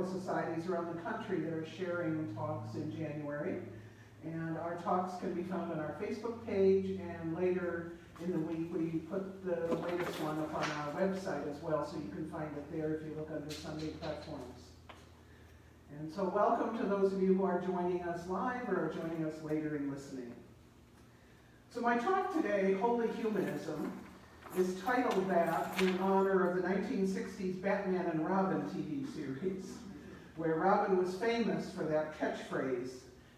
medical societies around the country that are sharing talks in January. And our talks can be found on our Facebook page, and later in the week we put the latest one up on our website as well, so you can find it there if you look under Sunday platforms. And so welcome to those of you who are joining us live or are joining us later in listening. So my talk today, Holy Humanism, is titled that in honor of the 1960s Batman and Robin TV series, where Robin was famous for that catchphrase,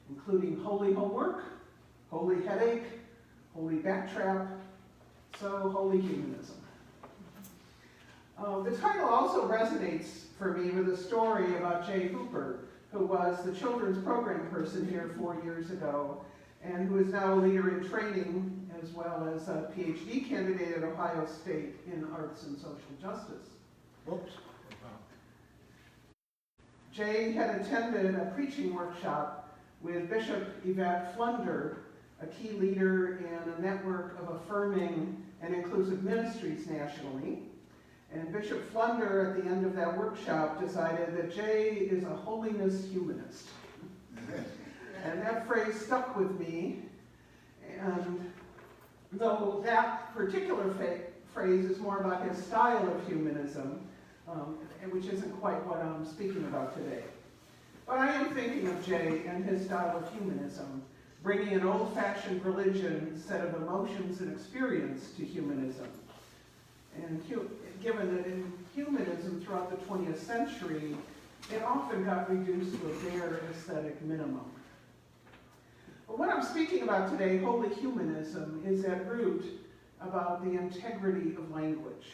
including holy homework, holy headache, holy backtrap, so holy humanism. The title also resonates for me with a story about Jay Hooper, who was the children's program person here 4 years ago, and who is now a leader in training as well as a PhD candidate at Ohio State in arts and social justice. Whoops. Jay had attended a preaching workshop with Bishop Yvette Flunder, a key leader in a network of affirming and inclusive ministries nationally. And Bishop Flunder, at the end of that workshop, decided that Jay is a holiness humanist. And that phrase stuck with me. And though that particular phrase is more about his style of humanism, which isn't quite what I'm speaking about today. But I am thinking of Jay and his style of humanism, bringing an old-fashioned religion set of emotions and experience to humanism. And given that in humanism throughout the 20th century, it often got reduced to a bare aesthetic minimum. But what I'm speaking about today, Holy Humanism, is at root about the integrity of language.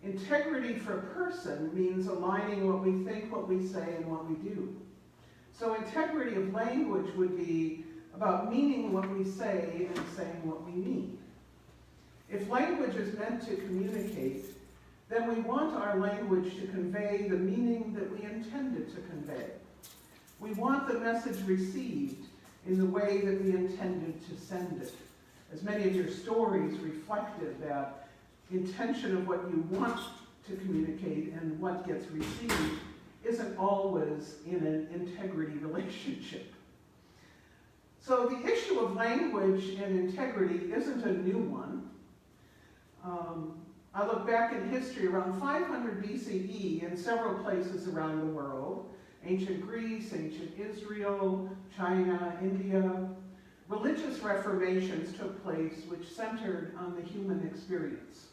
Integrity for a person means aligning what we think, what we say, and what we do. So integrity of language would be about meaning what we say and saying what we mean. If language is meant to communicate, then we want our language to convey the meaning that we intended to convey. We want the message received in the way that we intended to send it. As many of your stories reflected that intention of what you want to communicate and what gets received isn't always in an integrity relationship. So the issue of language and integrity isn't a new one. I look back in history around 500 BCE in several places around the world, ancient Greece, ancient Israel, China, India. Religious reformations took place which centered on the human experience.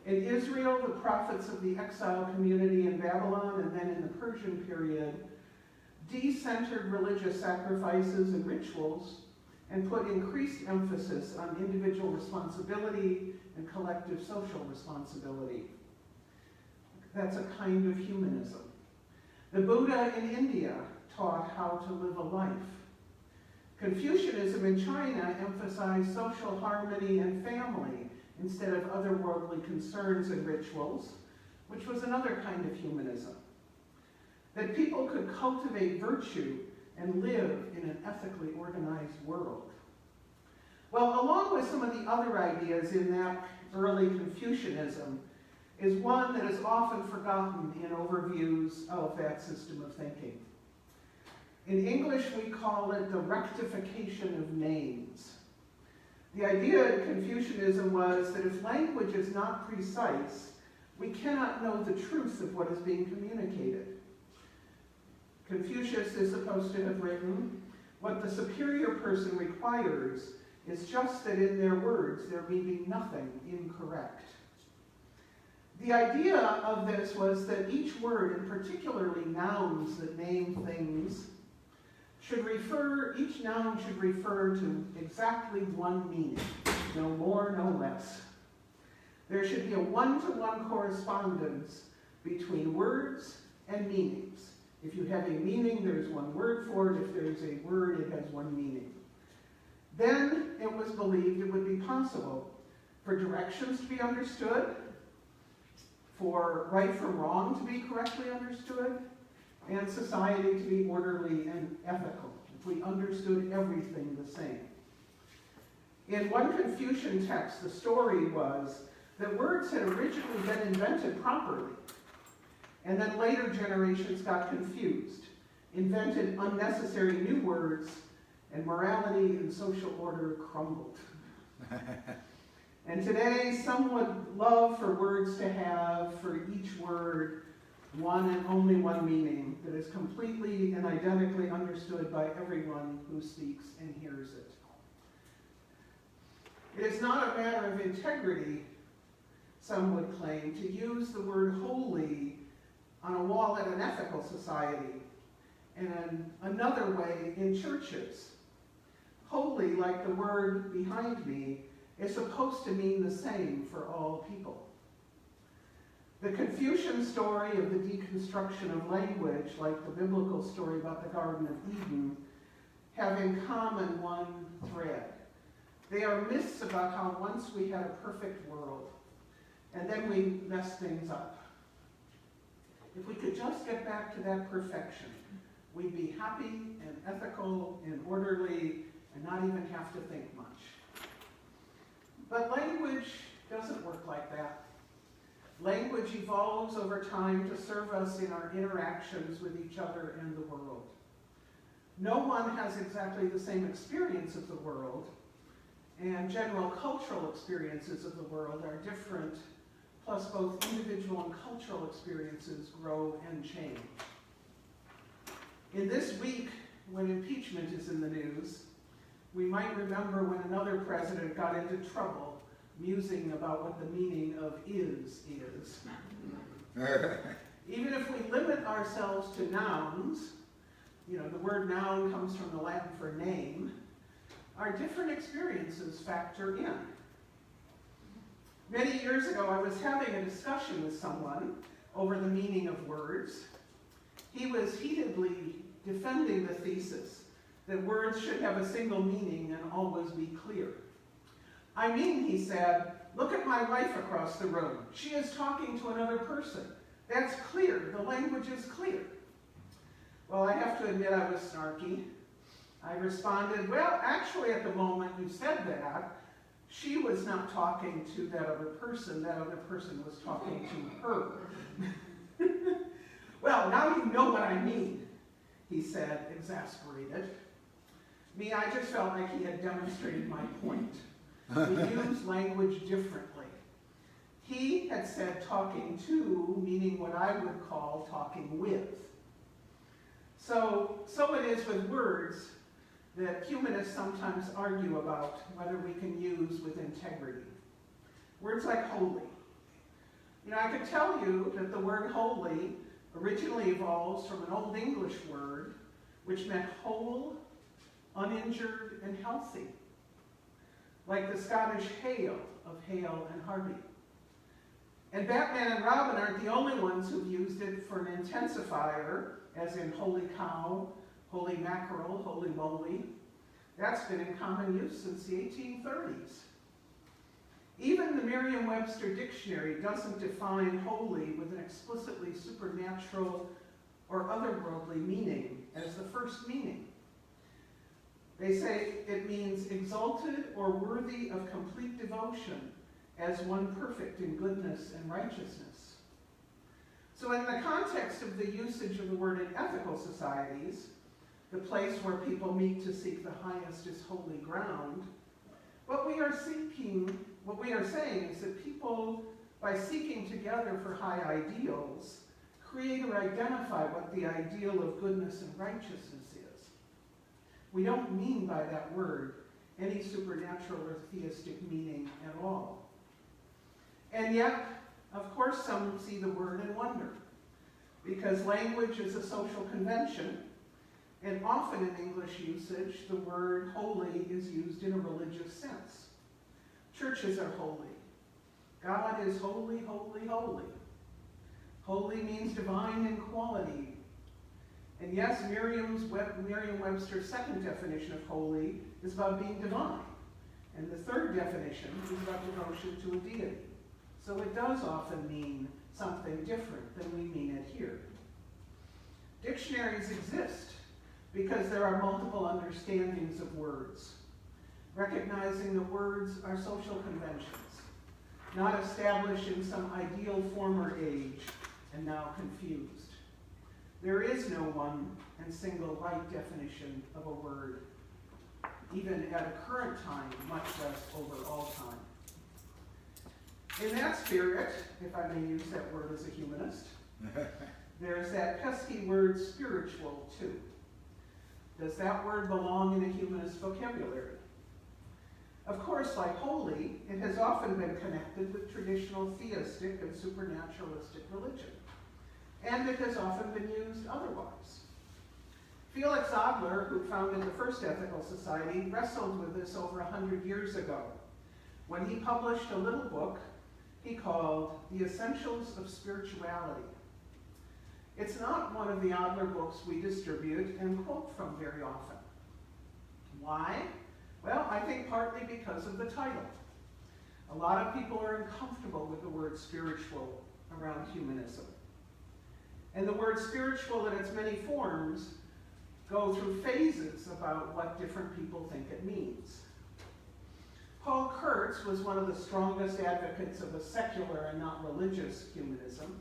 In Israel, the prophets of the exile community in Babylon and then in the Persian period de-centered religious sacrifices and rituals and put increased emphasis on individual responsibility and collective social responsibility. That's a kind of humanism. The Buddha in India taught how to live a life. Confucianism in China emphasized social harmony and family instead of otherworldly concerns and rituals, which was another kind of humanism. That people could cultivate virtue and live in an ethically organized world. Well, along with some of the other ideas in that early Confucianism is one that is often forgotten in overviews of that system of thinking. In English, we call it the rectification of names. The idea in Confucianism was that if language is not precise, we cannot know the truth of what is being communicated. Confucius is supposed to have written, "What the superior person requires is just that in their words there may be nothing incorrect." The idea of this was that each word, and particularly nouns that name things, each noun should refer to exactly one meaning, no more, no less. There should be a one-to-one correspondence between words and meanings. If you have a meaning, there's one word for it. If there's a word, it has one meaning. Then it was believed it would be possible for directions to be understood, for right from wrong to be correctly understood, and society to be orderly and ethical, if we understood everything the same. In one Confucian text, the story was that words had originally been invented properly, And then later generations got confused, invented unnecessary new words, and morality and social order crumbled. And today, some would love for words to have, for each word, one and only one meaning that is completely and identically understood by everyone who speaks and hears it. It is not a matter of integrity, some would claim, to use the word holy on a wall at an ethical society, and another way in churches. Holy, like the word behind me, is supposed to mean the same for all people. The Confucian story of the deconstruction of language, like the biblical story about the Garden of Eden, have in common one thread. They are myths about how once we had a perfect world, and then we messed things up. If we could just get back to that perfection, we'd be happy and ethical and orderly and not even have to think much. But language doesn't work like that. Language evolves over time to serve us in our interactions with each other and the world. No one has exactly the same experience of the world, and general cultural experiences of the world are different, plus both individual and cultural experiences grow and change. In this week, when impeachment is in the news, we might remember when another president got into trouble musing about what the meaning of is. Even if we limit ourselves to nouns, the word noun comes from the Latin for name, our different experiences factor in. Many years ago, I was having a discussion with someone over the meaning of words. He was heatedly defending the thesis that words should have a single meaning and always be clear. I mean, he said, look at my wife across the room. She is talking to another person. That's clear. The language is clear. Well, I have to admit I was snarky. I responded, well, actually at the moment you said that, she was not talking to that other person was talking to her. Well, now you know what I mean, he said, exasperated. Me, I just felt like he had demonstrated my point. We use language differently. He had said talking to, meaning what I would call talking with. So it is with words that humanists sometimes argue about whether we can use with integrity. Words like holy. I could tell you that the word holy originally evolves from an Old English word which meant whole, uninjured, and healthy, like the Scottish hale of Hale and Hardy. And Batman and Robin aren't the only ones who've used it for an intensifier, as in holy cow, holy mackerel, holy moly. That's been in common use since the 1830s. Even the Merriam-Webster dictionary doesn't define holy with an explicitly supernatural or otherworldly meaning as the first meaning. They say it means exalted or worthy of complete devotion as one perfect in goodness and righteousness. So in the context of the usage of the word in ethical societies, the place where people meet to seek the highest is holy ground, what we are saying is that people, by seeking together for high ideals, create or identify what the ideal of goodness and righteousness is. We don't mean by that word any supernatural or theistic meaning at all. And yet, of course, some see the word and wonder, because language is a social convention, and often in English usage, the word holy is used in a religious sense. Churches are holy. God is holy, holy, holy. Holy means divine in quality. And yes, Merriam-Webster's second definition of holy is about being divine. And the third definition is about devotion to a deity. So it does often mean something different than we mean it here. Dictionaries exist because there are multiple understandings of words, recognizing that words are social conventions, not established in some ideal former age, and now confused. There is no one and single right definition of a word, even at a current time, much less over all time. In that spirit, if I may use that word as a humanist, there's that pesky word spiritual, too. Does that word belong in a humanist vocabulary? Of course, like holy, it has often been connected with traditional theistic and supernaturalistic religion, and it has often been used otherwise. Felix Adler, who founded the first ethical society, wrestled with this over 100 years ago when he published a little book he called The Essentials of Spirituality. It's not one of the Adler books we distribute and quote from very often. Why? Well, I think partly because of the title. A lot of people are uncomfortable with the word spiritual around humanism. And the word spiritual in its many forms go through phases about what different people think it means. Paul Kurtz was one of the strongest advocates of a secular and not religious humanism.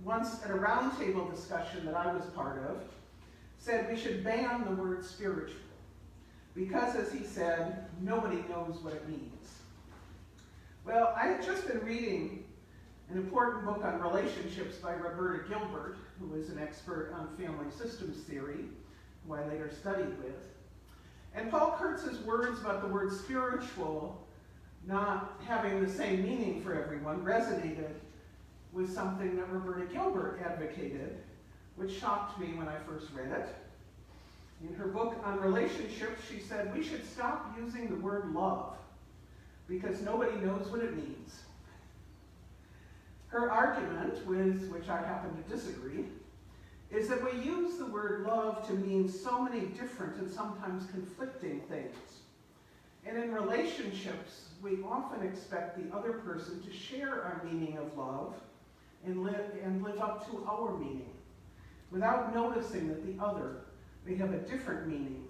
Once at a roundtable discussion that I was part of, said we should ban the word spiritual because, as he said, nobody knows what it means. Well, I had just been reading an important book on relationships by Roberta Gilbert, who is an expert on family systems theory, who I later studied with. And Paul Kurtz's words about the word spiritual not having the same meaning for everyone resonated with something that Roberta Gilbert advocated, which shocked me when I first read it. In her book on relationships, she said we should stop using the word love because nobody knows what it means. Her argument, with which I happen to disagree, is that we use the word love to mean so many different and sometimes conflicting things. And in relationships, we often expect the other person to share our meaning of love and live up to our meaning, without noticing that the other may have a different meaning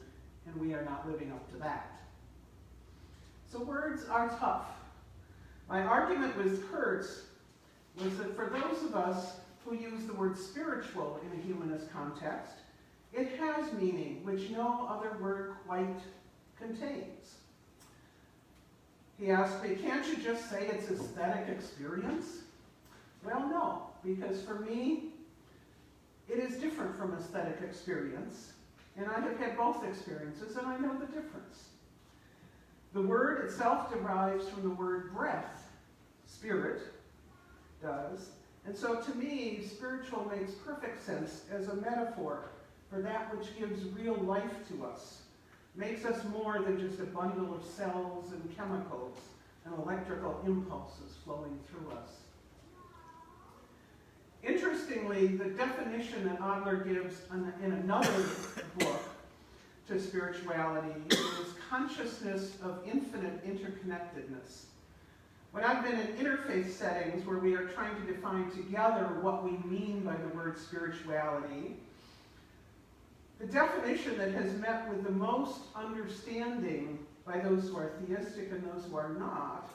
and we are not living up to that. So words are tough. My argument with Kurtz was that for those of us who use the word spiritual in a humanist context, it has meaning which no other word quite contains. He asked me, can't you just say it's aesthetic experience? Well, no, because for me, it is different from aesthetic experience, and I have had both experiences, and I know the difference. The word itself derives from the word breath, spirit does, and so to me, spiritual makes perfect sense as a metaphor for that which gives real life to us, makes us more than just a bundle of cells and chemicals and electrical impulses flowing through us. Interestingly, the definition that Adler gives in another book to spirituality is consciousness of infinite interconnectedness. When I've been in interfaith settings where we are trying to define together what we mean by the word spirituality, the definition that has met with the most understanding by those who are theistic and those who are not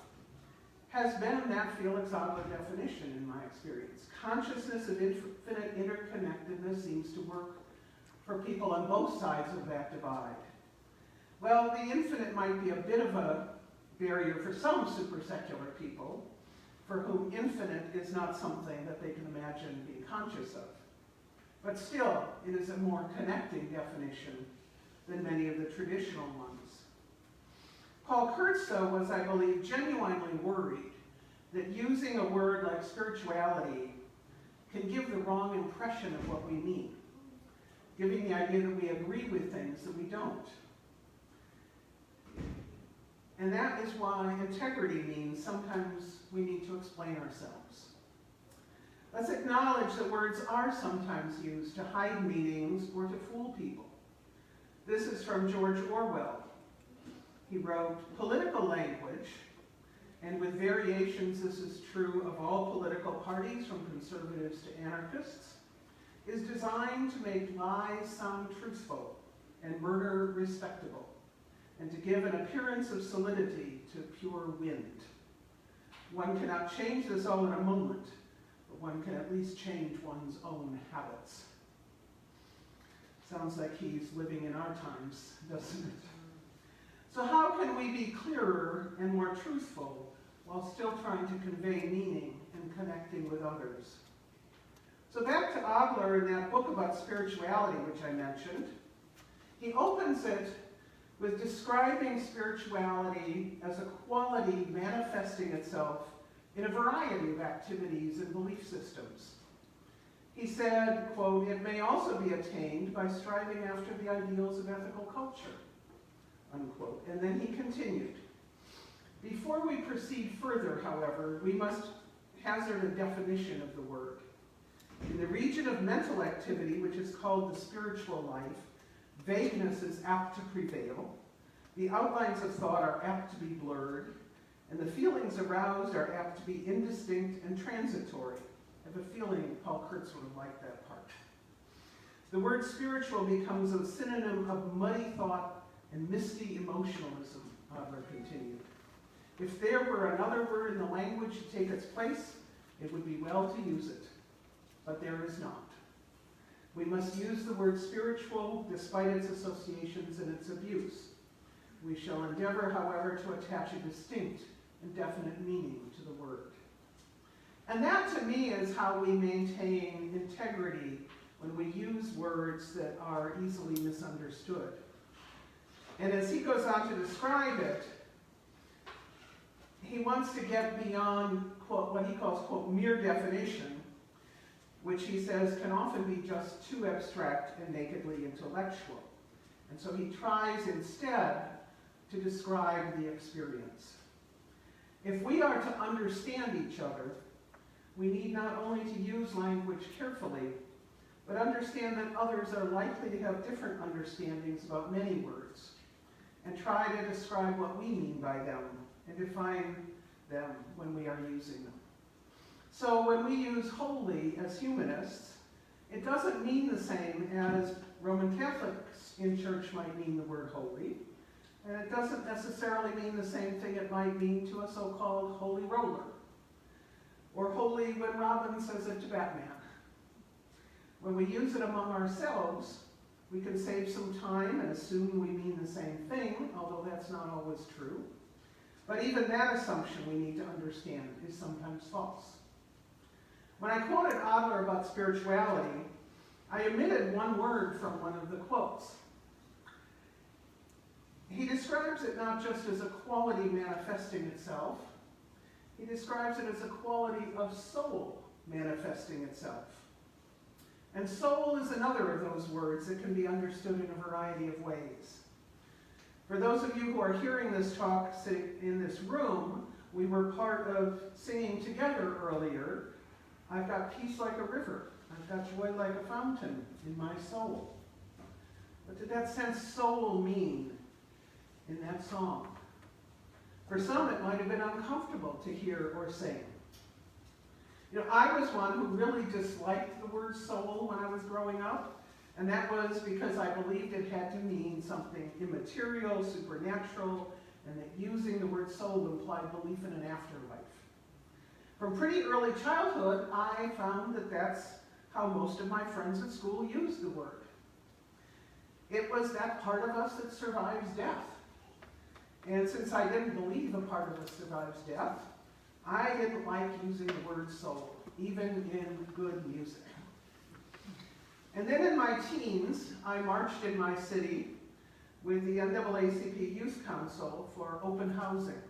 has been that Felix Adler definition in my experience. Consciousness of infinite interconnectedness seems to work for people on both sides of that divide. Well, the infinite might be a bit of a barrier for some super-secular people, for whom infinite is not something that they can imagine being conscious of. But still, it is a more connecting definition than many of the traditional ones. Paul Kurtz, though, was, I believe, genuinely worried that using a word like spirituality can give the wrong impression of what we mean, giving the idea that we agree with things that we don't. And that is why integrity means sometimes we need to explain ourselves. Let's acknowledge that words are sometimes used to hide meanings or to fool people. This is from George Orwell. He wrote, political language, and with variations this is true of all political parties from conservatives to anarchists, is designed to make lies sound truthful and murder respectable, and to give an appearance of solidity to pure wind. One cannot change this all in a moment, but but one can at least change one's own habits. Sounds like he's living in our times, doesn't it? So how can we be clearer and more truthful while still trying to convey meaning and connecting with others? So back to Adler in that book about spirituality, which I mentioned. He opens it with describing spirituality as a quality manifesting itself in a variety of activities and belief systems. He said, quote, "It may also be attained by striving after the ideals of ethical culture," unquote. And then he continued, "Before we proceed further, however, we must hazard a definition of the word. In the region of mental activity, which is called the spiritual life, vagueness is apt to prevail, the outlines of thought are apt to be blurred, and the feelings aroused are apt to be indistinct and transitory." I have a feeling Paul Kurtz would have liked that part. The word spiritual becomes a synonym of muddy thought and misty emotionalism, Adler continued. If there were another word in the language to take its place, it would be well to use it. But there is not. We must use the word spiritual despite its associations and its abuse. We shall endeavor, however, to attach a distinct and definite meaning to the word. And that, to me, is how we maintain integrity when we use words that are easily misunderstood. And as he goes on to describe it, he wants to get beyond, quote, what he calls, quote, mere definition, which he says can often be just too abstract and nakedly intellectual. And so he tries instead to describe the experience. If we are to understand each other, we need not only to use language carefully, but understand that others are likely to have different understandings about many words, and try to describe what we mean by them and define them when we are using them. So when we use holy as humanists, it doesn't mean the same as Roman Catholics in church might mean the word holy, and it doesn't necessarily mean the same thing it might mean to a so-called holy roller, or holy when Robin says it to Batman. When we use it among ourselves, we can save some time and assume we mean the same thing, although that's not always true. But even that assumption we need to understand is sometimes false. When I quoted Adler about spirituality, I omitted one word from one of the quotes. He describes it not just as a quality manifesting itself, he describes it as a quality of soul manifesting itself. And soul is another of those words that can be understood in a variety of ways. For those of you who are hearing this talk sitting in this room, we were part of singing together earlier, "I've got peace like a river, I've got joy like a fountain in my soul." What did that sense soul mean in that song? For some, it might have been uncomfortable to hear or sing. You know, I was one who really disliked the word soul when I was growing up, and that was because I believed it had to mean something immaterial, supernatural, and that using the word soul implied belief in an afterlife. From pretty early childhood, I found that that's how most of my friends at school used the word. It was that part of us that survives death. And since I didn't believe a part of us survives death, I didn't like using the word soul, even in good music. And then in my teens, I marched in my city with the NAACP Youth Council for open housing.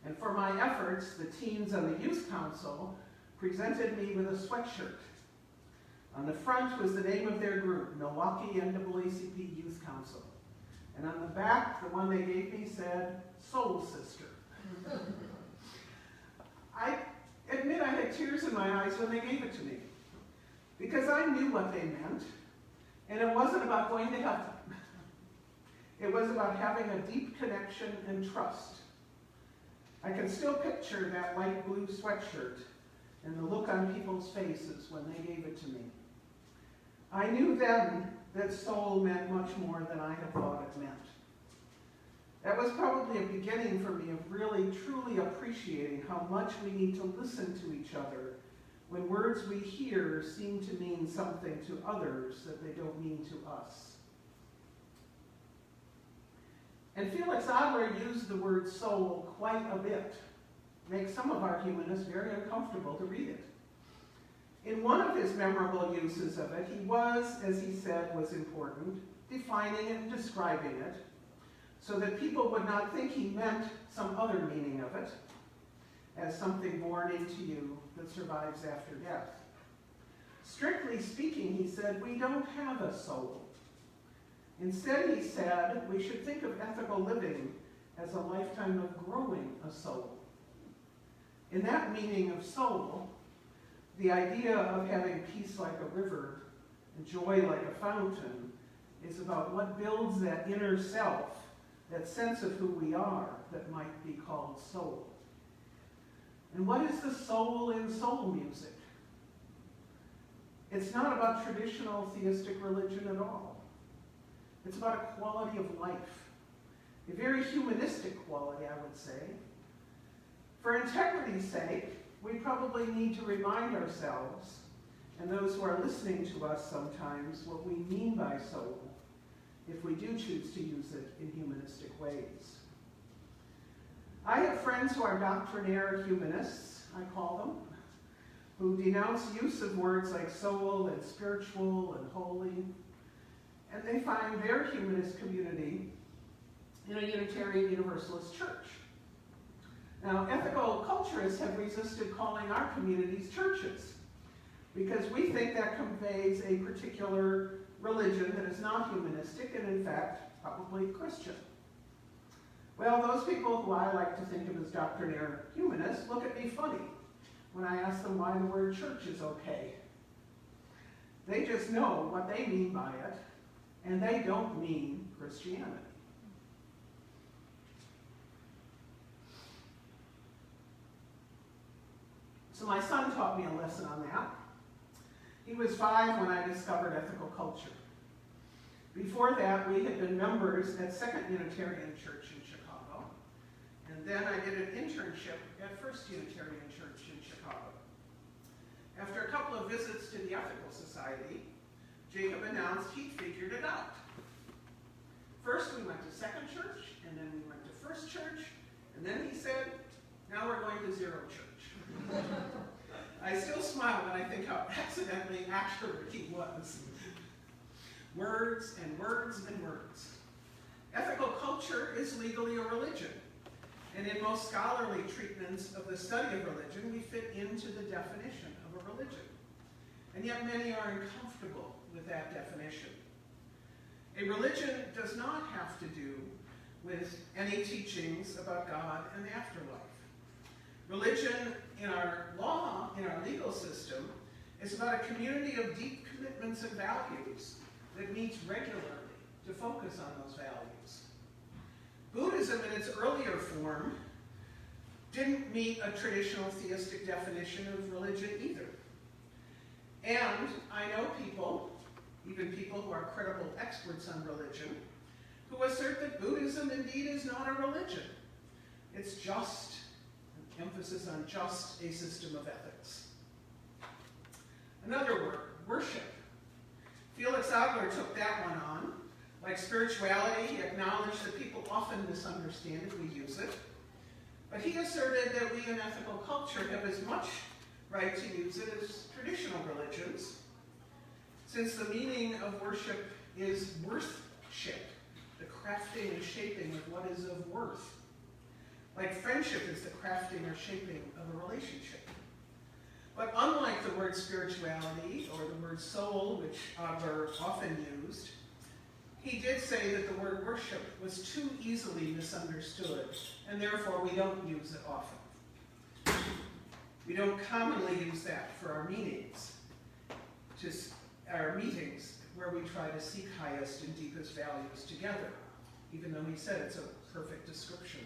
And for my efforts, the teens on the Youth Council presented me with a sweatshirt. On the front was the name of their group, Milwaukee NAACP Youth Council. And on the back, the one they gave me said, "Soul Sister." I admit I had tears in my eyes when they gave it to me, because I knew what they meant, and it wasn't about going to heaven. It was about having a deep connection and trust. I can still picture that light blue sweatshirt and the look on people's faces when they gave it to me. I knew then that soul meant much more than I had thought it meant. That was probably a beginning for me of really, truly appreciating how much we need to listen to each other when words we hear seem to mean something to others that they don't mean to us. And Felix Adler used the word soul quite a bit, makes some of our humanists very uncomfortable to read it. In one of his memorable uses of it, he was, as he said was important, defining and describing it so that people would not think he meant some other meaning of it, as something born into you that survives after death. Strictly speaking, he said, we don't have a soul. Instead, he said, we should think of ethical living as a lifetime of growing a soul. In that meaning of soul, the idea of having peace like a river and joy like a fountain is about what builds that inner self, that sense of who we are that might be called soul. And what is the soul in soul music? It's not about traditional theistic religion at all. It's about a quality of life, a very humanistic quality, I would say. For integrity's sake, we probably need to remind ourselves, and those who are listening to us sometimes, what we mean by soul, if we do choose to use it in humanistic ways. I have friends who are doctrinaire humanists, I call them, who denounce use of words like soul and spiritual and holy, and they find their humanist community in a Unitarian Universalist church. Now, ethical culturists have resisted calling our communities churches because we think that conveys a particular religion that is not humanistic and, in fact, probably Christian. Well, those people who I like to think of as doctrinaire humanists look at me funny when I ask them why the word church is okay. They just know what they mean by it, and they don't mean Christianity. So my son taught me a lesson on that. He was 5 when I discovered ethical culture. Before that, we had been members at Second Unitarian Church in Chicago, and then I did an internship at First Unitarian Church in Chicago. After a couple of visits to the Ethical Society, Jacob announced he'd figured it out. First we went to Second Church, and then we went to First Church, and then he said, now we're going to Zero Church. I still smile when I think how accidentally accurate he was. Words and words and words. Ethical culture is legally a religion, and in most scholarly treatments of the study of religion, we fit into the definition of a religion. And yet many are uncomfortable with that definition. A religion does not have to do with any teachings about God and the afterlife. Religion in our law, in our legal system, is about a community of deep commitments and values that meets regularly to focus on those values. Buddhism in its earlier form didn't meet a traditional theistic definition of religion either. And I know people, even people who are credible experts on religion, who assert that Buddhism indeed is not a religion. It's just, an emphasis on just, a system of ethics. Another word, worship. Felix Adler took that one on. Like spirituality, he acknowledged that people often misunderstand it, we use it. But he asserted that we in ethical culture have as much right to use it as traditional religions, since the meaning of worship is worthship, the crafting and shaping of what is of worth. Like friendship is the crafting or shaping of a relationship. But unlike the word spirituality or the word soul, which Adler often used, he did say that the word worship was too easily misunderstood, and therefore we don't use it often. We don't commonly use that for our meetings, where we try to seek highest and deepest values together, even though he said it's a perfect description.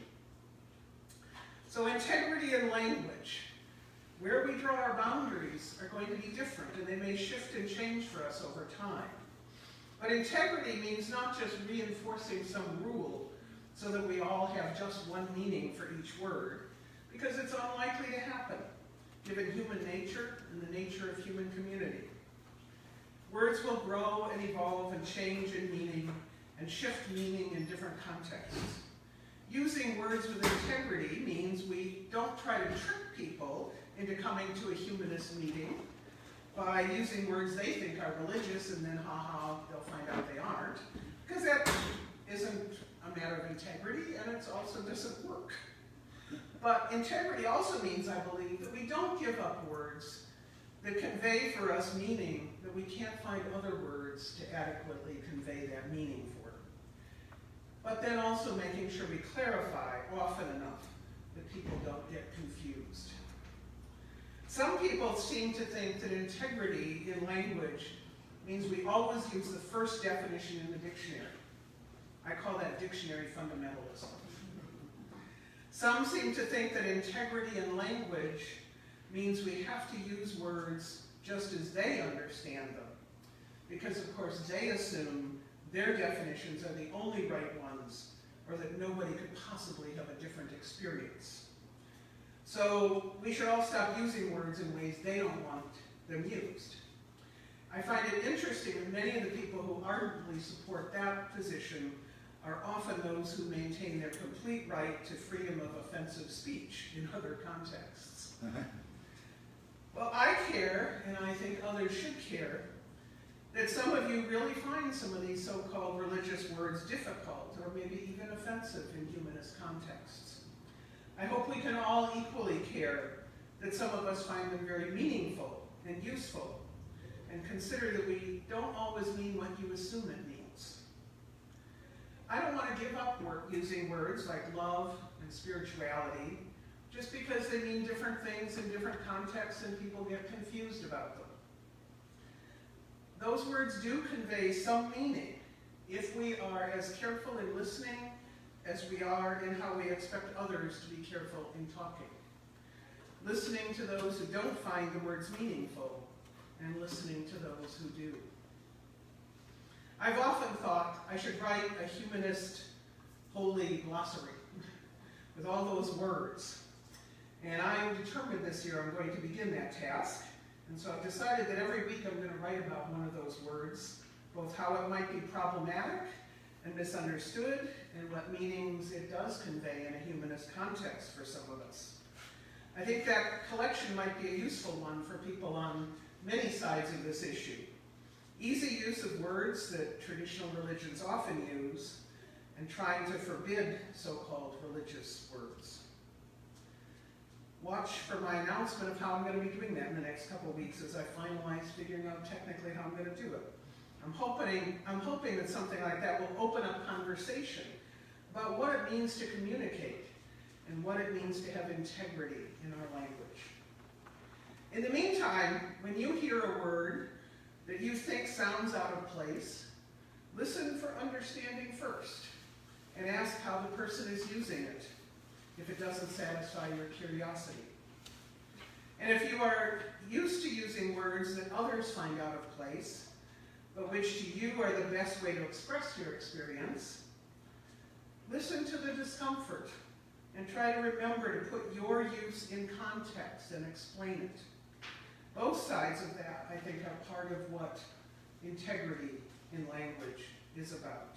So integrity in language. Where we draw our boundaries are going to be different, and they may shift and change for us over time. But integrity means not just reinforcing some rule so that we all have just one meaning for each word, because it's unlikely to happen. given human nature and the nature of human community. Words will grow and evolve and change in meaning and shift meaning in different contexts. Using words with integrity means we don't try to trick people into coming to a humanist meeting by using words they think are religious and then they'll find out they aren't, because that isn't a matter of integrity and it also doesn't work. But integrity also means, I believe, that we don't give up words that convey for us meaning that we can't find other words to adequately convey that meaning for. But then also making sure we clarify often enough that people don't get confused. Some people seem to think that integrity in language means we always use the first definition in the dictionary. I call that dictionary fundamentalism. Some seem to think that integrity in language means we have to use words just as they understand them, because of course they assume their definitions are the only right ones, or that nobody could possibly have a different experience. So we should all stop using words in ways they don't want them used. I find it interesting that many of the people who ardently support that position are often those who maintain their complete right to freedom of offensive speech in other contexts. Well, I care, and I think others should care, that some of you really find some of these so-called religious words difficult or maybe even offensive in humanist contexts. I hope we can all equally care that some of us find them very meaningful and useful, and consider that we don't always mean what you assume it means. I don't want to give up using words like love and spirituality just because they mean different things in different contexts and people get confused about them. Those words do convey some meaning if we are as careful in listening as we are in how we expect others to be careful in talking. Listening to those who don't find the words meaningful and listening to those who do. I've often thought I should write a humanist holy glossary with all those words. And I'm determined this year I'm going to begin that task. And so I've decided that every week I'm going to write about one of those words, both how it might be problematic and misunderstood, and what meanings it does convey in a humanist context for some of us. I think that collection might be a useful one for people on many sides of this issue. Easy use of words that traditional religions often use, and trying to forbid so-called religious words. Watch for my announcement of how I'm going to be doing that in the next couple of weeks as I finalize figuring out technically how I'm going to do it. I'm hoping that something like that will open up conversation about what it means to communicate and what it means to have integrity in our language. In the meantime, when you hear a word that you think sounds out of place, listen for understanding first and ask how the person is using it if it doesn't satisfy your curiosity. And if you are used to using words that others find out of place, but which to you are the best way to express your experience, listen to the discomfort and try to remember to put your use in context and explain it. Both sides of that, I think, are part of what integrity in language is about.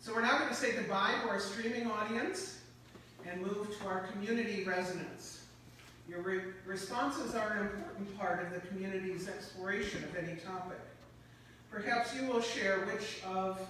So we're now going to say goodbye to our streaming audience and move to our community resonance. Your responses are an important part of the community's exploration of any topic. Perhaps you will share which of